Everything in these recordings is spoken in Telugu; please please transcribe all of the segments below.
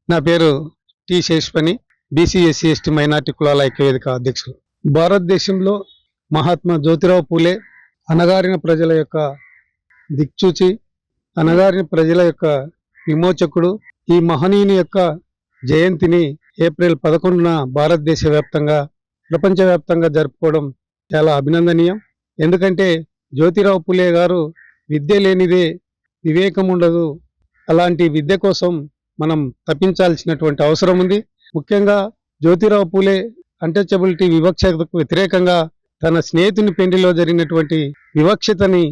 నా పేరు T Sheshpani, BC SC ST minority కులాల ఐక్యవేదిక అధ్యక్షులు. భారతదేశంలో మహాత్మా జ్యోతిరావు పూలే అణగారిన ప్రజల యొక్క దిక్చూచి, అణగారిన ప్రజల యొక్క విమోచకుడు. ఈ మహనీయుని యొక్క జయంతిని ఏప్రిల్ 11న భారతదేశ వ్యాప్తంగా, ప్రపంచవ్యాప్తంగా జరుపుకోవడం చాలా అభినందనీయం. ఎందుకంటే జ్యోతిరావు పూలే గారు విద్య లేనిదే వివేకం ఉండదు. అలాంటి విద్య కోసం మనం తప్పించాల్సినటువంటి అవసరం ఉంది. ముఖ్యంగా జ్యోతిరావు పూలే అన్టచబిలిటీ వివక్షతకు వ్యతిరేకంగా తన స్నేహితుని పెండిలో జరిగినటువంటి వివక్షతని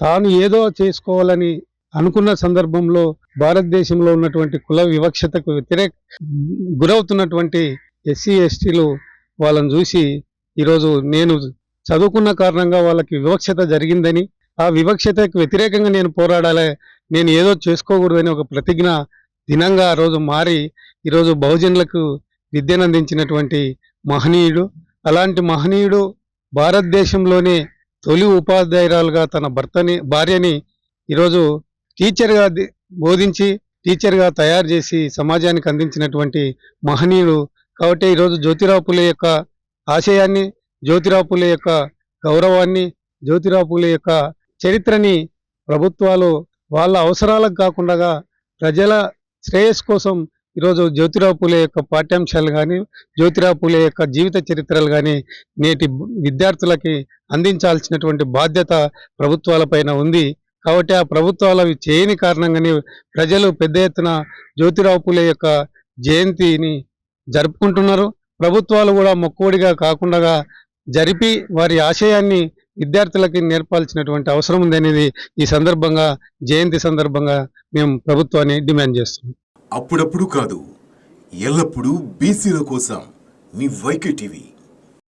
తాను ఏదో చేసుకోవాలని అనుకున్న సందర్భంలో భారతదేశంలో ఉన్నటువంటి కుల వివక్షతకు గురవుతున్నటువంటి ఎస్సీ ఎస్టీలు వాళ్ళని చూసి ఈరోజు నేను చదువుకున్న కారణంగా వాళ్ళకి వివక్షత జరిగిందని, ఆ వివక్షతకు వ్యతిరేకంగా నేను పోరాడాలి, నేను ఏదో చేసుకోకూడదని ఒక ప్రతిజ్ఞ దినంగా ఆ రోజు మారి ఈరోజు బహుజనులకు విద్యను అందించినటువంటి మహనీయుడు. అలాంటి మహనీయుడు భారతదేశంలోనే తొలి ఉపాధ్యాయురాలుగా తన భార్యని ఈరోజు టీచర్గా బోధించి, టీచర్గా తయారు చేసి సమాజానికి అందించినటువంటి మహనీయుడు. కాబట్టి ఈరోజు జ్యోతిరావు పూలే యొక్క ఆశయాన్ని, జ్యోతిరావు పూలే యొక్క గౌరవాన్ని, జ్యోతిరావు పూలే యొక్క చరిత్రని ప్రభుత్వాలు వాళ్ళ అవసరాలకు కాకుండా ప్రజల శ్రేయస్సు కోసం ఈరోజు జ్యోతిరావు పూలే యొక్క పాఠ్యాంశాలు కానీ, జ్యోతిరావు పూలే యొక్క జీవిత చరిత్రలు కానీ నేటి విద్యార్థులకి అందించాల్సినటువంటి బాధ్యత ప్రభుత్వాలపైన ఉంది. కాబట్టి ఆ ప్రభుత్వాలు అవి చేయని కారణంగానే ప్రజలు పెద్ద ఎత్తున జ్యోతిరావు పూలే యొక్క జయంతిని జరుపుకుంటున్నారు. ప్రభుత్వాలు కూడా మొక్కువడిగా కాకుండా జరిపి వారి ఆశయాన్ని విద్యార్థులకి నేర్పాల్సినటువంటి అవసరం ఉందనేది ఈ సందర్భంగా, జయంతి సందర్భంగా మేము ప్రభుత్వాన్ని డిమాండ్ చేస్తున్నాం. అప్పుడప్పుడు కాదు, ఎల్లప్పుడూ బీసీల కోసం మీ వైకే టీవీ.